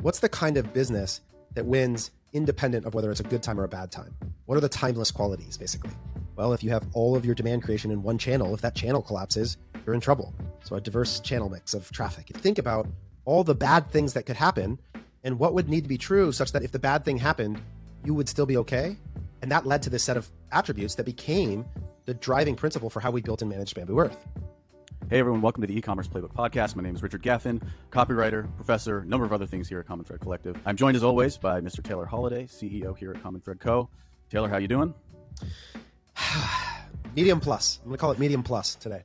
What's the kind of business that wins independent of whether it's a good time or a bad time? What are the timeless qualities, basically? Well, if you have all of your demand creation in one channel, if that channel collapses, you're in trouble. So a diverse channel mix of traffic. Think about all the bad things that could happen and what would need to be true such that if the bad thing happened, you would still be okay. And that led to this set of attributes that became the driving principle for how we built and managed Bambu Earth. Hey everyone, welcome to the e-commerce playbook podcast. My name is Richard Gaffin, copywriter, professor, a number of other things here at Common Thread Collective. I'm joined as always by Mr. Taylor Holiday, CEO here at Common Thread Co. Taylor, how you doing? Medium plus. I'm going to call it medium plus today.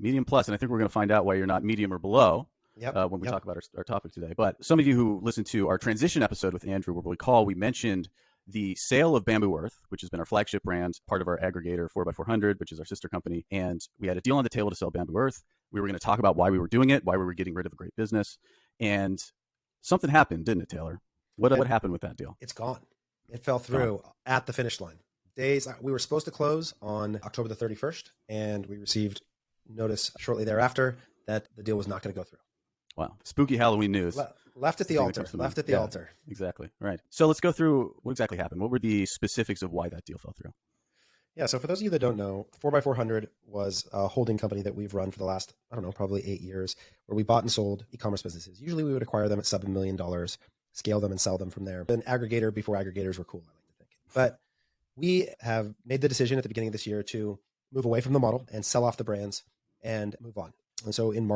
Medium plus, and I think we're going to find out why you're not medium or below when we talk about our topic today. But some of you who listened to our transition episode with Andrew will recall we mentioned the sale of Bambu Earth, which has been our flagship brand, part of our aggregator 4x400, which is our sister company. And we had a deal on the table to sell Bambu Earth. We were going to talk about why we were doing it, why we were getting rid of a great business. And something happened, didn't it, Taylor? What happened with that deal? It's gone. It fell through at the finish line. We were supposed to close on October the 31st, and we received notice shortly thereafter that the deal was not going to go through. Wow. Spooky Halloween news. Left at the altar. Left at the altar. Exactly. Right. So let's go through what exactly happened. What were the specifics of why that deal fell through? Yeah. So for those of you that don't know, 4x400 was a holding company that we've run for the last, probably 8 years, where we bought and sold e-commerce businesses. Usually we would acquire them at sub $1 million, scale them and sell them from there. An aggregator before aggregators were cool, I like to think. But we have made the decision at the beginning of this year to move away from the model and sell off the brands and move on. And so in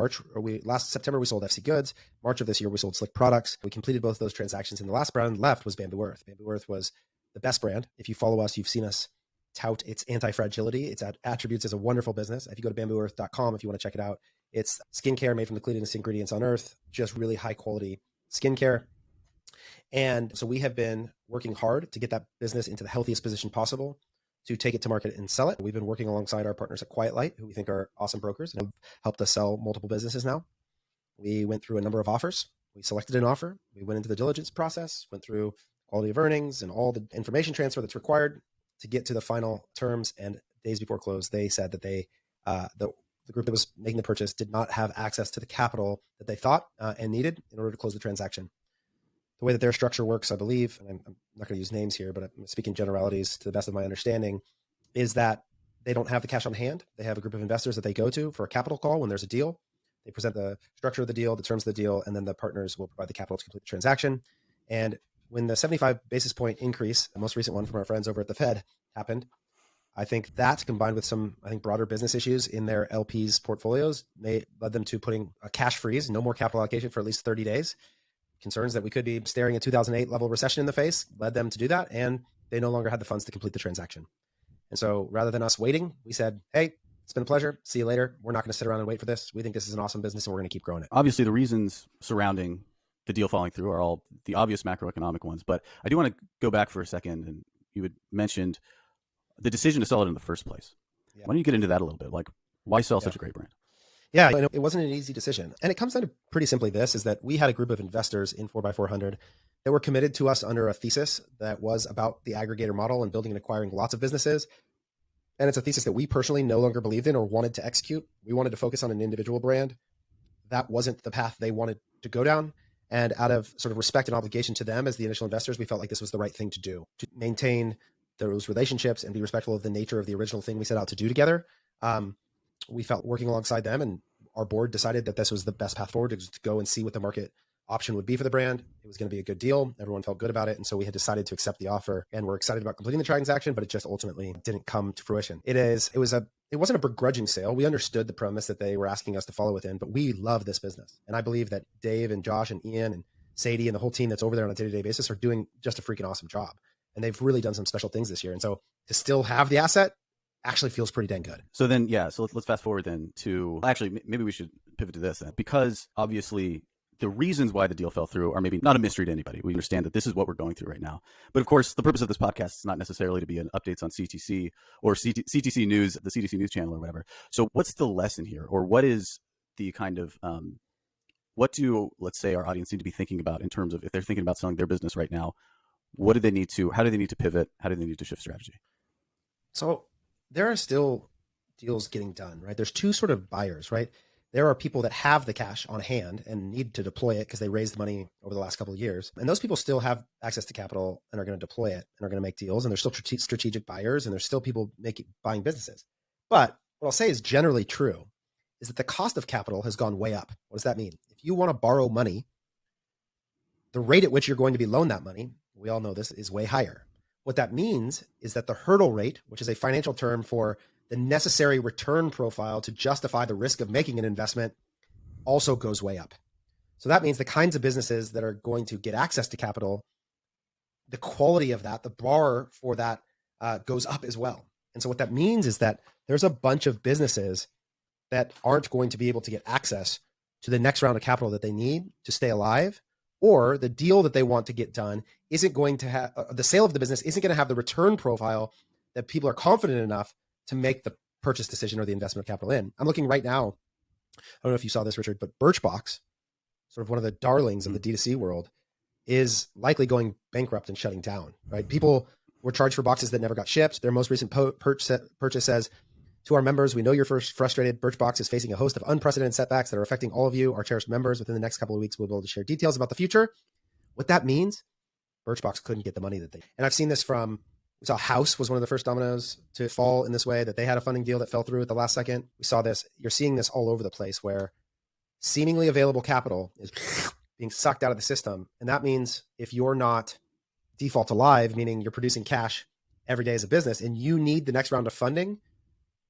last September, we sold FC Goods. March of this year, we sold Slick Products. We completed both those transactions. And the last brand left was Bambu Earth. Bambu Earth was the best brand. If you follow us, you've seen us tout its antifragility. Its attributes as a wonderful business. If you go to bambuearth.com, if you want to check it out, it's skincare made from the cleanest ingredients on earth, just really high quality skincare. And so we have been working hard to get that business into the healthiest position possible, to take it to market and sell it. We've been working alongside our partners at Quiet Light, who we think are awesome brokers and have helped us sell multiple businesses now. We went through a number of offers. We selected an offer. We went into the diligence process, went through quality of earnings and all the information transfer that's required to get to the final terms. And days before close, they said that the group that was making the purchase did not have access to the capital that they thought and needed in order to close the transaction. The way that their structure works, I believe, and I'm not going to use names here, but I'm speaking generalities to the best of my understanding, is that they don't have the cash on hand. They have a group of investors that they go to for a capital call when there's a deal. They present the structure of the deal, the terms of the deal, and then the partners will provide the capital to complete the transaction. And when the 75 basis point increase, the most recent one from our friends over at the Fed, happened, I think that combined with some, broader business issues in their LPs' portfolios, they led them to putting a cash freeze, no more capital allocation for at least 30 days. Concerns that we could be staring a 2008 level recession in the face led them to do that. And they no longer had the funds to complete the transaction. And so rather than us waiting, we said, hey, it's been a pleasure. See you later. We're not going to sit around and wait for this. We think this is an awesome business and we're going to keep growing it. Obviously, the reasons surrounding the deal falling through are all the obvious macroeconomic ones. But I do want to go back for a second. And you had mentioned the decision to sell it in the first place. Yeah. Why don't you get into that a little bit? Like, why sell such a great brand? Yeah, it wasn't an easy decision. And it comes down to pretty simply this, is that we had a group of investors in 4x400 that were committed to us under a thesis that was about the aggregator model and building and acquiring lots of businesses. And it's a thesis that we personally no longer believed in or wanted to execute. We wanted to focus on an individual brand. That wasn't the path they wanted to go down. And out of sort of respect and obligation to them as the initial investors, we felt like this was the right thing to do, to maintain those relationships and be respectful of the nature of the original thing we set out to do together. We felt working alongside them, and our board decided that this was the best path forward, to go and see what the market option would be for the brand. It was going to be a good deal. Everyone felt good about it. And so we had decided to accept the offer, and we're excited about completing the transaction, but it just ultimately didn't come to fruition. It wasn't a begrudging sale. We understood the premise that they were asking us to follow within, but we love this business. And I believe that Dave and Josh and Ian and Sadie and the whole team that's over there on a day-to-day basis are doing just a freaking awesome job. And they've really done some special things this year. And so to still have the asset actually feels pretty dang good. So then, so let's fast forward then to, actually, maybe we should pivot to this then, because obviously the reasons why the deal fell through are maybe not a mystery to anybody. We understand that this is what we're going through right now. But of course, the purpose of this podcast is not necessarily to be an updates on CTC or CTC News, the CTC News channel or whatever. So what's the lesson here? Or what is the kind of, what do, let's say, our audience need to be thinking about in terms of if they're thinking about selling their business right now? How do they need to pivot? How do they need to shift strategy? So there are still deals getting done, right? There's two sort of buyers, right? There are people that have the cash on hand and need to deploy it because they raised money over the last couple of years. And those people still have access to capital and are going to deploy it and are going to make deals. And they're still strategic buyers, and there's still people buying businesses. But what I'll say is generally true is that the cost of capital has gone way up. What does that mean? If you want to borrow money, the rate at which you're going to be loaned that money, we all know this, is way higher. What that means is that the hurdle rate, which is a financial term for the necessary return profile to justify the risk of making an investment, also goes way up. So that means the kinds of businesses that are going to get access to capital, the quality of that, the bar for that goes up as well. And so what that means is that there's a bunch of businesses that aren't going to be able to get access to the next round of capital that they need to stay alive, or the deal that they want to get done isn't going to have, the sale of the business isn't going to have the return profile that people are confident enough to make the purchase decision or the investment of capital in. I'm looking right now, I don't know if you saw this, Richard, but Birchbox, sort of one of the darlings of the D2C world, is likely going bankrupt and shutting down, right? People were charged for boxes that never got shipped. Their most recent purchase says, "To our members, we know you're frustrated. Birchbox is facing a host of unprecedented setbacks that are affecting all of you, our cherished members. Within the next couple of weeks, we'll be able to share details about the future." What that means, Birchbox couldn't get the money that they, and I've seen this from, we saw House was one of the first dominoes to fall in this way, that they had a funding deal that fell through at the last second. We saw this, you're seeing this all over the place where seemingly available capital is being sucked out of the system. And that means if you're not default alive, meaning you're producing cash every day as a business and you need the next round of funding,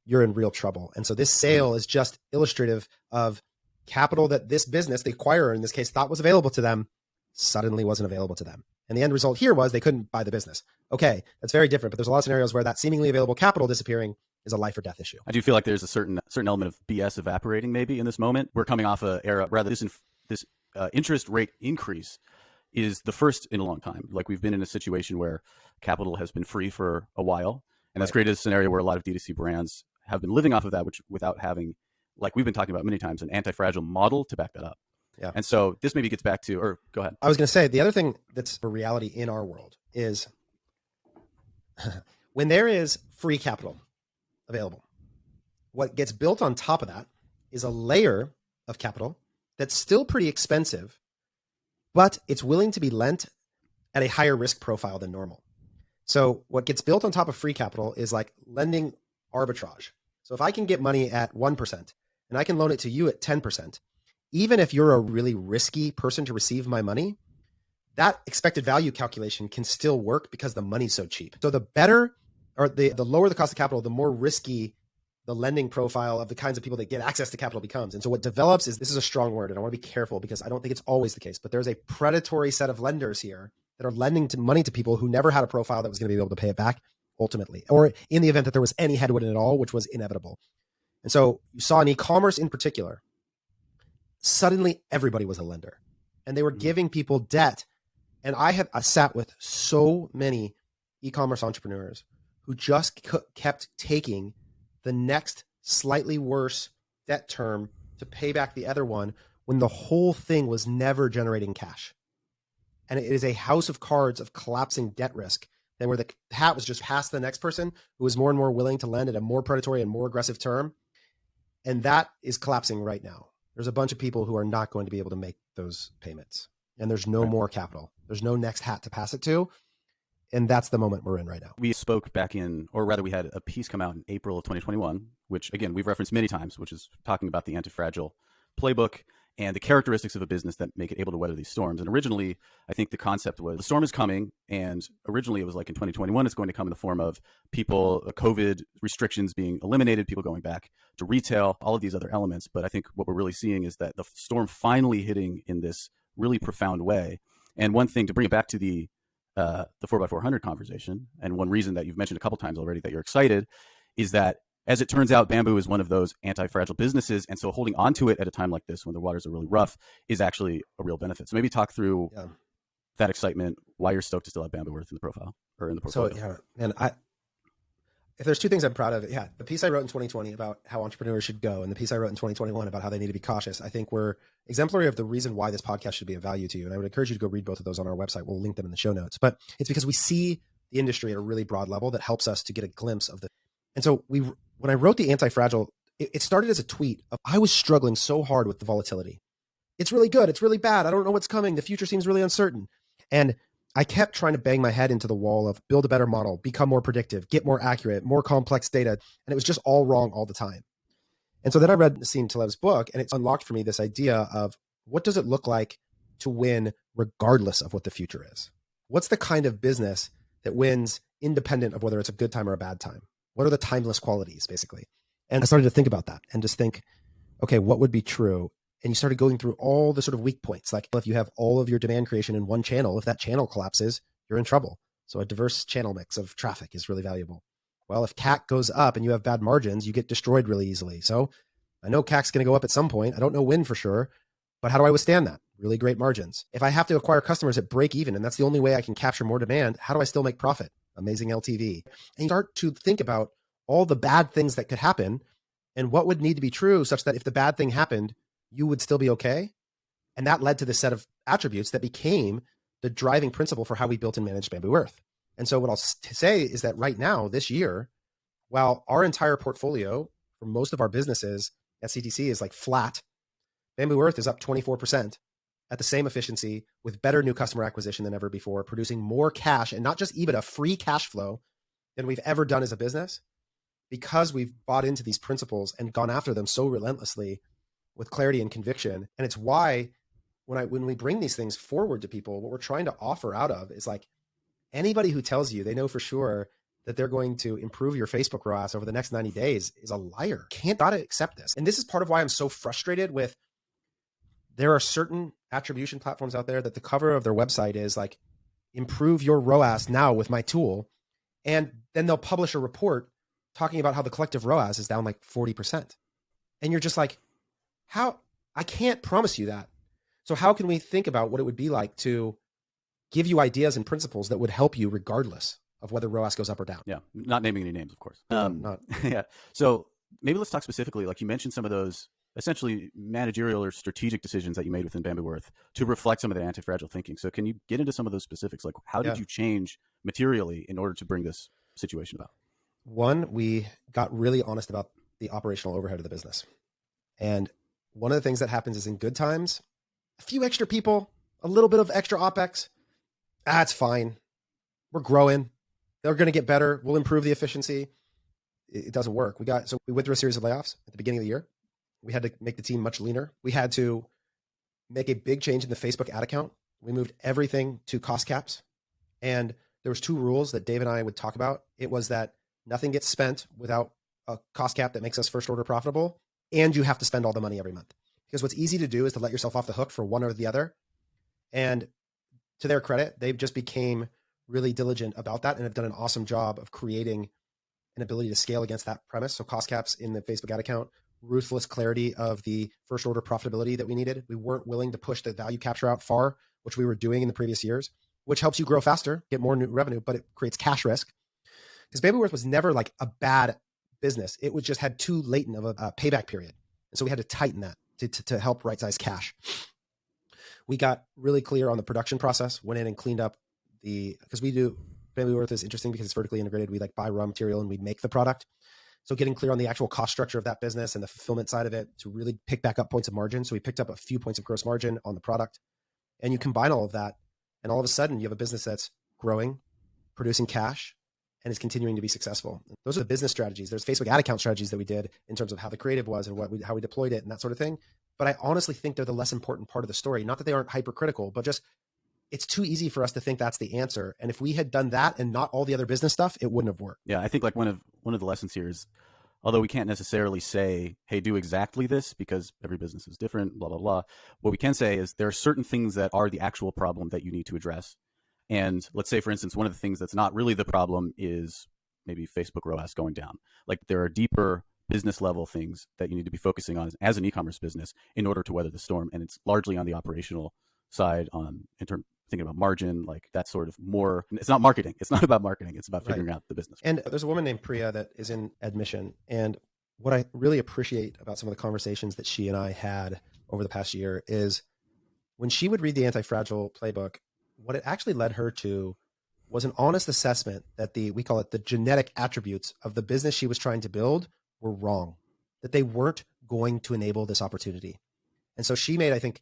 you're in real trouble. And so this sale is just illustrative of capital that this business, the acquirer in this case, thought was available to them, suddenly wasn't available to them. And the end result here was they couldn't buy the business. Okay, that's very different, but there's a lot of scenarios where that seemingly available capital disappearing is a life or death issue. I do feel like there's a certain element of BS evaporating maybe in this moment. We're coming off an era, rather this interest rate increase is the first in a long time. Like we've been in a situation where capital has been free for a while, and that's created a scenario where a lot of D2C brands have been living off of that, which without having, like we've been talking about many times, an antifragile model to back that up. Yeah. And so this maybe gets back to, or go ahead. I was going to say, the other thing that's a reality in our world is when there is free capital available, what gets built on top of that is a layer of capital that's still pretty expensive, but it's willing to be lent at a higher risk profile than normal. So what gets built on top of free capital is like lending arbitrage. So if I can get money at 1% and I can loan it to you at 10%, even if you're a really risky person to receive my money, that expected value calculation can still work because the money's so cheap. So the better, or the lower the cost of capital, the more risky the lending profile of the kinds of people that get access to capital becomes. And so what develops is, this is a strong word and I want to be careful because I don't think it's always the case, but there's a predatory set of lenders here that are lending money to people who never had a profile that was going to be able to pay it back ultimately, or in the event that there was any headwind at all, which was inevitable. And so you saw in e-commerce in particular, suddenly everybody was a lender and they were giving people debt. And I sat with so many e-commerce entrepreneurs who just kept taking the next slightly worse debt term to pay back the other one when the whole thing was never generating cash. And it is a house of cards of collapsing debt risk, then where the hat was just passed to the next person who was more and more willing to lend at a more predatory and more aggressive term. And that is collapsing right now. There's a bunch of people who are not going to be able to make those payments. And there's no more capital. There's no next hat to pass it to. And that's the moment we're in right now. We spoke back in, or rather we had a piece come out in April of 2021, which again, we've referenced many times, which is talking about the antifragile playbook and the characteristics of a business that make it able to weather these storms. And originally, I think the concept was the storm is coming. And originally it was like in 2021, it's going to come in the form of people, COVID restrictions being eliminated, people going back to retail, all of these other elements. But I think what we're really seeing is that the storm finally hitting in this really profound way. And one thing to bring it back to the 4x400 conversation, and one reason that you've mentioned a couple times already that you're excited, is that as it turns out, Bambu is one of those anti-fragile businesses. And so holding onto it at a time like this, when the waters are really rough, is actually a real benefit. So maybe talk through that excitement, why you're stoked to still have Bambu Earth in the profile or in the portfolio. So, and if there's two things I'm proud of, the piece I wrote in 2020 about how entrepreneurs should go and the piece I wrote in 2021 about how they need to be cautious, I think we're exemplary of the reason why this podcast should be of value to you. And I would encourage you to go read both of those on our website. We'll link them in the show notes. But it's because we see the industry at a really broad level that helps us to get a glimpse of the. And so when I wrote the anti-fragile It started as a tweet of, I was struggling so hard with the volatility. It's really good. It's really bad. I don't know what's coming. The future seems really uncertain. And I kept trying to bang my head into the wall of build a better model, become more predictive, get more accurate, more complex data. And it was just all wrong all the time. And so then I read Nassim Taleb's book, and it unlocked for me this idea of what does it look like to win regardless of what the future is? What's the kind of business that wins independent of whether it's a good time or a bad time? What are the timeless qualities, basically? And I started to think about that and just think, okay, what would be true? And you started going through all the sort of weak points. Like if you have all of your demand creation in one channel, if that channel collapses, you're in trouble. So a diverse channel mix of traffic is really valuable. Well, if CAC goes up and you have bad margins, you get destroyed really easily. So I know CAC's going to go up at some point. I don't know when for sure, but how do I withstand that? Really great margins. If I have to acquire customers at break even, and that's the only way I can capture more demand, how do I still make profit? Amazing LTV. And you start to think about all the bad things that could happen and what would need to be true such that if the bad thing happened, you would still be okay. And that led to this set of attributes that became the driving principle for how we built and managed Bambu Earth. And so what I'll say is that right now, this year, while our entire portfolio for most of our businesses at CTC is like flat, Bambu Earth is up 24% at the same efficiency with better new customer acquisition than ever before, producing more cash and not just EBITDA, free cash flow than we've ever done as a business because we've bought into these principles and gone after them so relentlessly with clarity and conviction. And it's why when we bring these things forward to people, what we're trying to offer out of is like anybody who tells you they know for sure that they're going to improve your Facebook ROAS over the next 90 days is a liar. Gotta accept this. And this is part of why I'm so frustrated with, there are certain attribution platforms out there that the cover of their website is like, improve your ROAS now with my tool. And then they'll publish a report talking about how the collective ROAS is down like 40%. And you're just like, how? I can't promise you that. So how can we think about what it would be like to give you ideas and principles that would help you regardless of whether ROAS goes up or down? Yeah. Not naming any names, of course. Not. Yeah. So maybe let's talk specifically, like you mentioned some of those essentially managerial or strategic decisions that you made within Bambu Earth to reflect some of the anti-fragile thinking. So can you get into some of those specifics? Like how did you change materially in order to bring this situation about? One, we got really honest about the operational overhead of the business. And one of the things that happens is in good times, a few extra people, a little bit of extra OpEx, that's fine. We're growing. They're going to get better. We'll improve the efficiency. It doesn't work. So we went through a series of layoffs at the beginning of the year. We had to make the team much leaner. We had to make a big change in the Facebook ad account. We moved everything to cost caps. And there was two rules that Dave and I would talk about. It was that nothing gets spent without a cost cap that makes us first order profitable. And you have to spend all the money every month. Because what's easy to do is to let yourself off the hook for one or the other. And to their credit, they just became really diligent about that and have done an awesome job of creating an ability to scale against that premise. So cost caps in the Facebook ad account, ruthless clarity of the first order profitability that we needed. We weren't willing to push the value capture out far, which we were doing in the previous years, which helps you grow faster, get more new revenue, but it creates cash risk. Because Bambu Earth was never like a bad business. It was just had too latent of a payback period. And so we had to tighten that to help right-size cash. We got really clear on the production process, went in and cleaned up because Bambu Earth is interesting because it's vertically integrated. We like buy raw material and we make the product. So getting clear on the actual cost structure of that business and the fulfillment side of it to really pick back up points of margin. So we picked up a few points of gross margin on the product, and you combine all of that, and all of a sudden you have a business that's growing, producing cash, and is continuing to be successful. Those are the business strategies. There's Facebook ad account strategies that we did in terms of how the creative was and how we deployed it and that sort of thing. But I honestly think they're the less important part of the story. Not that they aren't hypercritical, but just it's too easy for us to think that's the answer. And if we had done that and not all the other business stuff, it wouldn't have worked. Yeah, I think like one of the lessons here is, although we can't necessarily say, hey, do exactly this because every business is different, blah, blah, blah. What we can say is there are certain things that are the actual problem that you need to address. And let's say, for instance, one of the things that's not really the problem is maybe Facebook ROAS going down. Like there are deeper business level things that you need to be focusing on as an e-commerce business in order to weather the storm. And it's largely on the operational side in terms thinking about margin, like that sort of more, it's not marketing. It's not about marketing. It's about figuring out the business. And there's a woman named Priya that is in admission. And what I really appreciate about some of the conversations that she and I had over the past year is when she would read the anti-fragile playbook, what it actually led her to was an honest assessment that we call it the genetic attributes of the business she was trying to build were wrong. that they weren't going to enable this opportunity. And so she made, I think,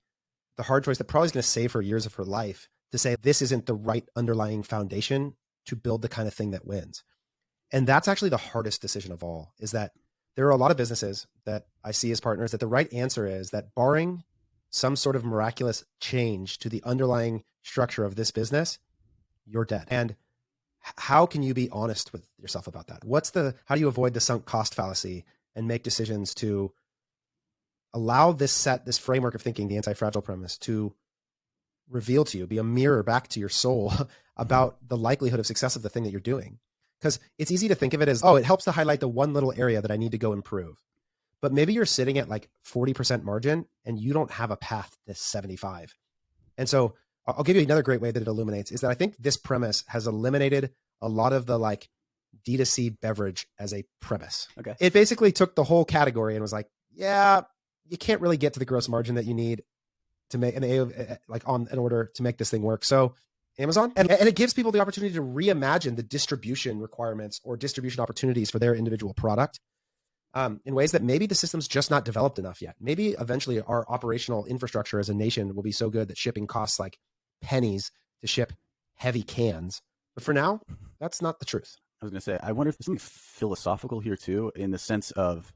the hard choice that probably is going to save her years of her life to say, this isn't the right underlying foundation to build the kind of thing that wins. And that's actually the hardest decision of all, is that there are a lot of businesses that I see as partners that the right answer is that barring some sort of miraculous change to the underlying structure of this business, you're dead. And how can you be honest with yourself about that? How do you avoid the sunk cost fallacy and make decisions to allow this framework of thinking, the anti-fragile premise, to reveal to you, be a mirror back to your soul about the likelihood of success of the thing that you're doing? Because it's easy to think of it as, oh, it helps to highlight the one little area that I need to go improve. But maybe you're sitting at like 40% margin and you don't have a path to 75. And so I'll give you another great way that it illuminates is that I think this premise has eliminated a lot of the like D2C beverage as a premise. Okay. It basically took the whole category and was like, yeah, you can't really get to the gross margin that you need to make in order to make this thing work. So Amazon, and it gives people the opportunity to reimagine the distribution requirements or distribution opportunities for their individual product in ways that maybe the system's just not developed enough yet. Maybe eventually our operational infrastructure as a nation will be so good that shipping costs like pennies to ship heavy cans. But for now, that's not the truth. I was going to say, I wonder if there's something philosophical here too, in the sense of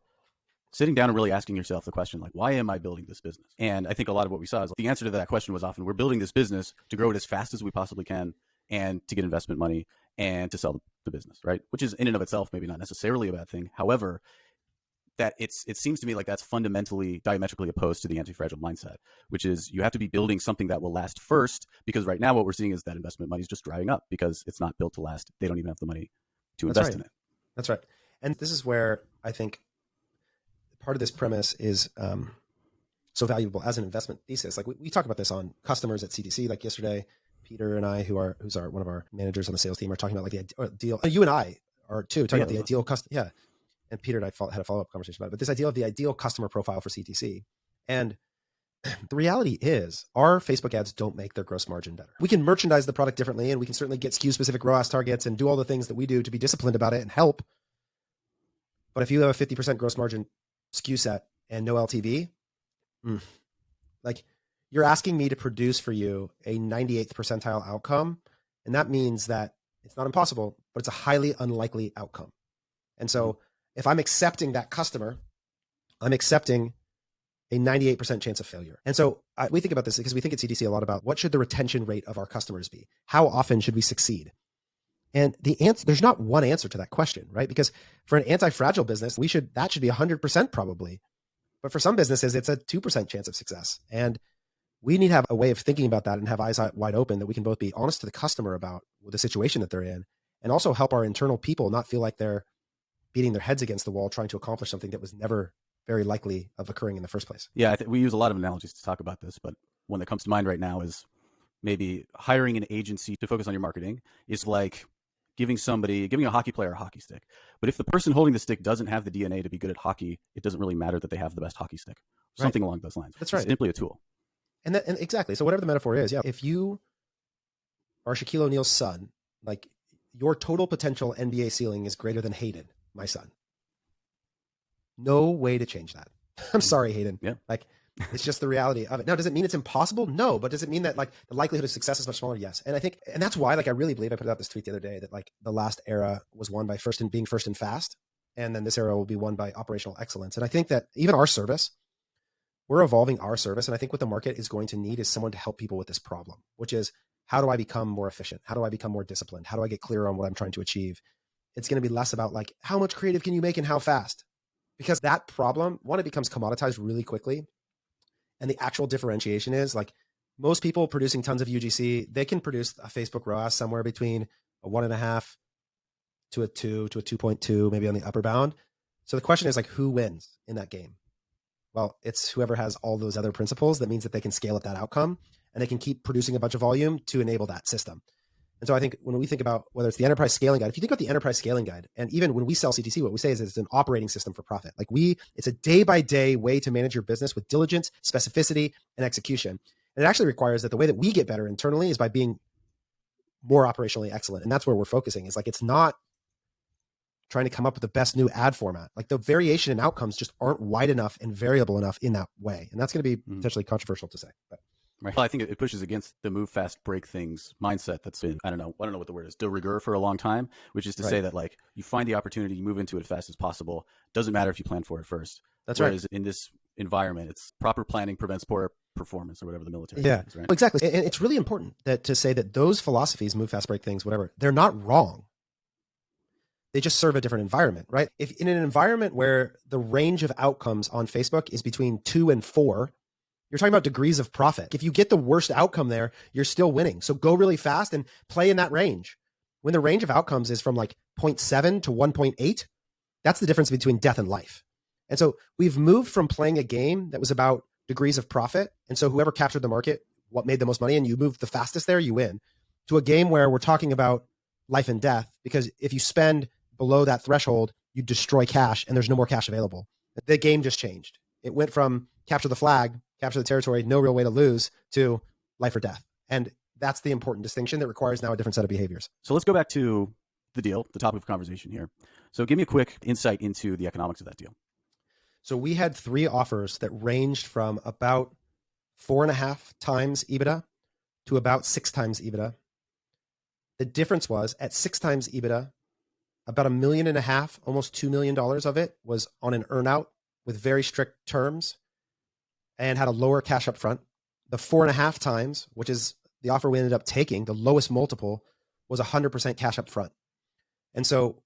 sitting down and really asking yourself the question, like, why am I building this business? And I think a lot of what we saw is the answer to that question was often, we're building this business to grow it as fast as we possibly can and to get investment money and to sell the business, right? Which is in and of itself maybe not necessarily a bad thing. However, that it seems to me like that's fundamentally diametrically opposed to the anti-fragile mindset, which is you have to be building something that will last first, because right now what we're seeing is that investment money is just drying up because it's not built to last. They don't even have the money to invest in it. That's right. And this is where I think part of this premise is so valuable as an investment thesis. Like we talk about this on customers at CTC. Like yesterday, Peter and I, who's one of our managers on the sales team, are talking about like the ideal. You and I are too talking about the ideal customer. Yeah, and Peter and I had a follow-up conversation about it. But this idea of the ideal customer profile for CTC, and the reality is our Facebook ads don't make their gross margin better. We can merchandise the product differently, and we can certainly get SKU specific ROAS targets and do all the things that we do to be disciplined about it and help. But if you have a 50% gross margin SKU set and no LTV, like you're asking me to produce for you a 98th percentile outcome. And that means that it's not impossible, but it's a highly unlikely outcome. And so if I'm accepting that customer, I'm accepting a 98% chance of failure. And so we think about this because we think at CTC a lot about what should the retention rate of our customers be? How often should we succeed? And the answer, there's not one answer to that question, right? Because for an anti-fragile business, that should be 100% probably. But for some businesses, it's a 2% chance of success. And we need to have a way of thinking about that and have eyes wide open that we can both be honest to the customer about the situation that they're in and also help our internal people not feel like they're beating their heads against the wall trying to accomplish something that was never very likely of occurring in the first place. Yeah, we use a lot of analogies to talk about this, but one that comes to mind right now is maybe hiring an agency to focus on your marketing is like giving a hockey player a hockey stick. But if the person holding the stick doesn't have the DNA to be good at hockey, it doesn't really matter that they have the best hockey stick. Something along those lines. That's right. It's simply a tool. And exactly. So whatever the metaphor is, yeah. If you are Shaquille O'Neal's son, like your total potential NBA ceiling is greater than Hayden, my son. No way to change that. I'm sorry, Hayden. Yeah. Like it's just the reality of it. Now, does it mean it's impossible? No. But does it mean that like the likelihood of success is much smaller? Yes. And I think, and that's why, like, I really believe I put out this tweet the other day that like the last era was won by being first and fast. And then this era will be won by operational excellence. And I think that even our service, we're evolving our service. And I think what the market is going to need is someone to help people with this problem, which is how do I become more efficient? How do I become more disciplined? How do I get clearer on what I'm trying to achieve? It's going to be less about like, how much creative can you make and how fast? Because that problem, one, it becomes commoditized really quickly. And the actual differentiation is like most people producing tons of UGC, they can produce a Facebook ROAS somewhere between a 1.5 to a 2 to a 2.2, maybe on the upper bound. So the question is like, who wins in that game? Well, it's whoever has all those other principles. That means that they can scale at that outcome and they can keep producing a bunch of volume to enable that system. And so I think when we think about whether it's the enterprise scaling guide, if you think about the enterprise scaling guide, and even when we sell CTC, what we say is it's an operating system for profit. Like it's a day-by-day way to manage your business with diligence, specificity, and execution. And it actually requires that the way that we get better internally is by being more operationally excellent. And that's where we're focusing is like, it's not trying to come up with the best new ad format. Like the variation in outcomes just aren't wide enough and variable enough in that way. And that's going to be potentially controversial to say. But. Right. Well, I think it pushes against the move fast, break things mindset that's been, I don't know what the word is, de rigueur for a long time, which is to say that like you find the opportunity, you move into it as fast as possible. Doesn't matter if you plan for it first. That's Whereas right. in this environment, it's proper planning prevents poor performance or whatever the military says, right? Exactly. And it's really important that to say that those philosophies, move fast, break things, whatever, they're not wrong. They just serve a different environment, right? If in an environment where the range of outcomes on Facebook is between 2 and 4, you're talking about degrees of profit. If you get the worst outcome there, you're still winning. So go really fast and play in that range. When the range of outcomes is from like 0.7 to 1.8, that's the difference between death and life. And so we've moved from playing a game that was about degrees of profit. And so whoever captured the market, what made the most money, and you moved the fastest there, you win, to a game where we're talking about life and death, because if you spend below that threshold, you destroy cash and there's no more cash available. The game just changed. It went from capture the flag, capture the territory, no real way to lose, to life or death. And that's the important distinction that requires now a different set of behaviors. So let's go back to the deal, the topic of conversation here. So give me a quick insight into the economics of that deal. So we had 3 offers that ranged from about 4.5 times EBITDA to about 6 times EBITDA. The difference was at 6 times EBITDA, about $1.5 million, almost $2 million of it was on an earnout with very strict terms and had a lower cash up front. The 4.5 times, which is the offer we ended up taking, the lowest multiple, was 100% cash up front. And so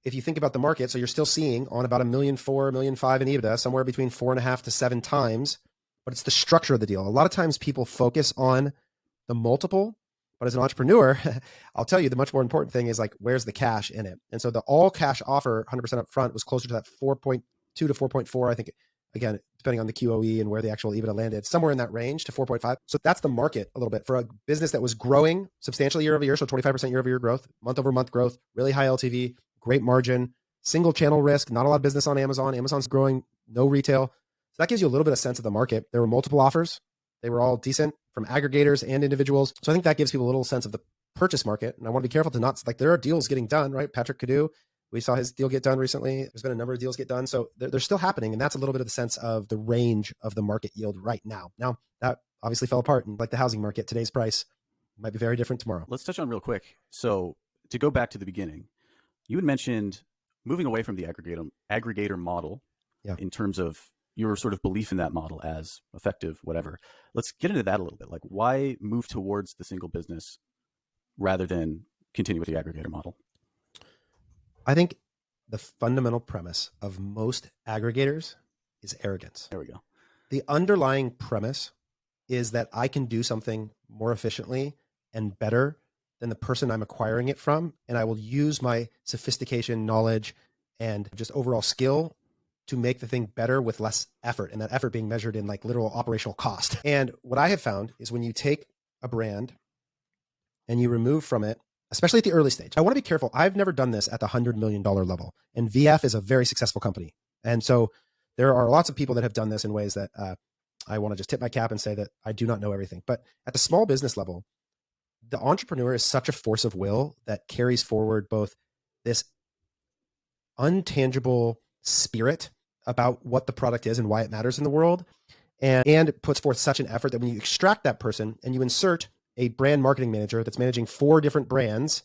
if you think about the market, so you're still seeing on about $1.4 million, $1.5 million in EBITDA, somewhere between 4.5 to 7 times, but it's the structure of the deal. A lot of times people focus on the multiple, but as an entrepreneur, I'll tell you the much more important thing is like, where's the cash in it? And so the all cash offer, 100% up front, was closer to that 4.2 to 4.4, I think, again, depending on the QOE and where the actual EBITDA landed, somewhere in that range to 4.5. So that's the market a little bit for a business that was growing substantially year over year. So 25% year over year growth, month over month growth, really high LTV, great margin, single channel risk, not a lot of business on Amazon. Amazon's growing, no retail. So that gives you a little bit of sense of the market. There were multiple offers. They were all decent from aggregators and individuals. So I think that gives people a little sense of the purchase market. And I want to be careful to not, like, there are deals getting done, right? Patrick Cadu, we saw his deal get done recently. There's been a number of deals get done. So they're still happening. And that's a little bit of the sense of the range of the market yield right now. Now, that obviously fell apart. And like the housing market, today's price might be very different tomorrow. Let's touch on real quick. So to go back to the beginning, you had mentioned moving away from the aggregator model in terms of your sort of belief in that model as effective, whatever. Let's get into that a little bit. Like, why move towards the single business rather than continue with the aggregator model? I think the fundamental premise of most aggregators is arrogance. There we go. The underlying premise is that I can do something more efficiently and better than the person I'm acquiring it from. And I will use my sophistication, knowledge, and just overall skill to make the thing better with less effort. And that effort being measured in like literal operational cost. And what I have found is when you take a brand and you remove from it, especially at the early stage, I want to be careful. I've never done this at the $100 million level. And VF is a very successful company. And so there are lots of people that have done this in ways that I want to just tip my cap and say that I do not know everything. But at the small business level, the entrepreneur is such a force of will that carries forward both this untangible spirit about what the product is and why it matters in the world, and puts forth such an effort that when you extract that person and you insert a brand marketing manager that's managing 4 different brands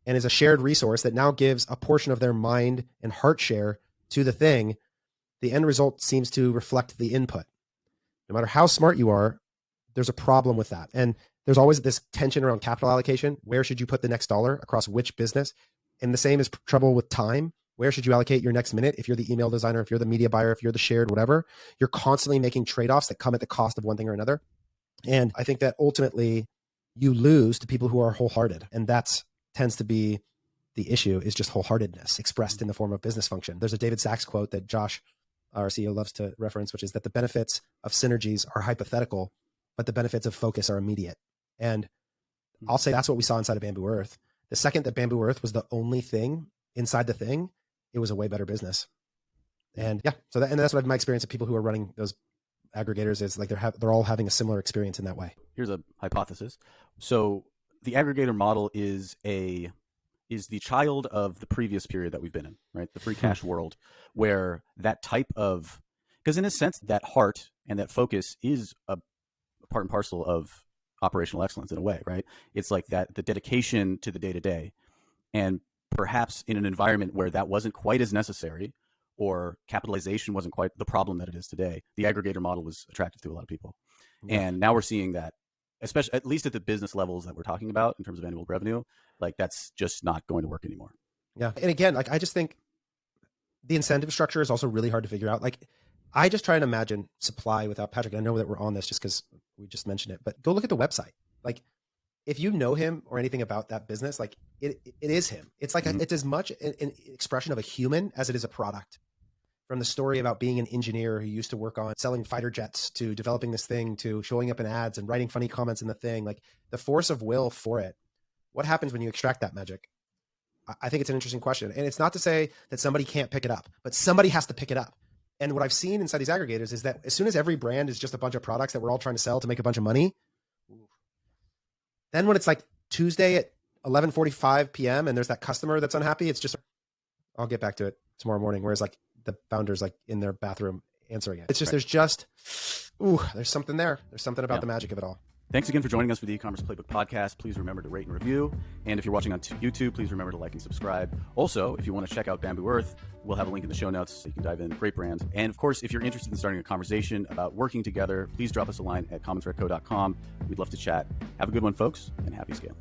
and is a shared resource that now gives a portion of their mind and heart share to the thing, the end result seems to reflect the input. No matter how smart you are, there's a problem with that. And there's always this tension around capital allocation. Where should you put the next dollar across which business? And the same is trouble with time. Where should you allocate your next minute? If you're the email designer, if you're the media buyer, if you're the shared, whatever, you're constantly making trade-offs that come at the cost of one thing or another. And I think that ultimately you lose to people who are wholehearted. And that's tends to be the issue, is just wholeheartedness expressed in the form of business function. There's a David Sachs quote that Josh, our CEO, loves to reference, which is that the benefits of synergies are hypothetical, but the benefits of focus are immediate. And I'll say that's what we saw inside of Bambu Earth. The second that Bambu Earth was the only thing inside the thing, it was a way better business. And yeah, so that's what my experience of people who are running those aggregators is like they're all having a similar experience in that way. Here's a hypothesis. So the aggregator model is a is the child of the previous period that we've been in, right? The free cash world, where that type of, because in a sense, that heart and that focus is a part and parcel of operational excellence in a way, right? It's like that, the dedication to the day to day. And perhaps in an environment where that wasn't quite as necessary, or capitalization wasn't quite the problem that it is today, the aggregator model was attractive to a lot of people. Yeah. And now we're seeing that, especially at least at the business levels that we're talking about in terms of annual revenue, like that's just not going to work anymore. Yeah. And again, like I just think the incentive structure is also really hard to figure out. Like I just try and imagine supply without Patrick. I know that we're on this just because we just mentioned it, but go look at the website. Like if you know him or anything about that business, like it is him. It's like it's as much an expression of a human as it is a product. From the story about being an engineer who used to work on selling fighter jets to developing this thing to showing up in ads and writing funny comments in the thing, like the force of will for it. What happens when you extract that magic? I think it's an interesting question. And it's not to say that somebody can't pick it up, but somebody has to pick it up. And what I've seen inside these aggregators is that as soon as every brand is just a bunch of products that we're all trying to sell to make a bunch of money, then when it's like Tuesday at 11:45 p.m. and there's that customer that's unhappy, it's just, I'll get back to it tomorrow morning. Whereas like the founder's like in their bathroom answering it. It's just, there's something there. There's something about the magic of it all. Thanks again for joining us for the E-commerce Playbook podcast. Please remember to rate and review. And if you're watching on YouTube, please remember to like and subscribe. Also, if you want to check out Bambu Earth, we'll have a link in the show notes so you can dive in. Great brand. And of course, if you're interested in starting a conversation about working together, please drop us a line at commonthreadco.com. We'd love to chat. Have a good one, folks, and happy scaling.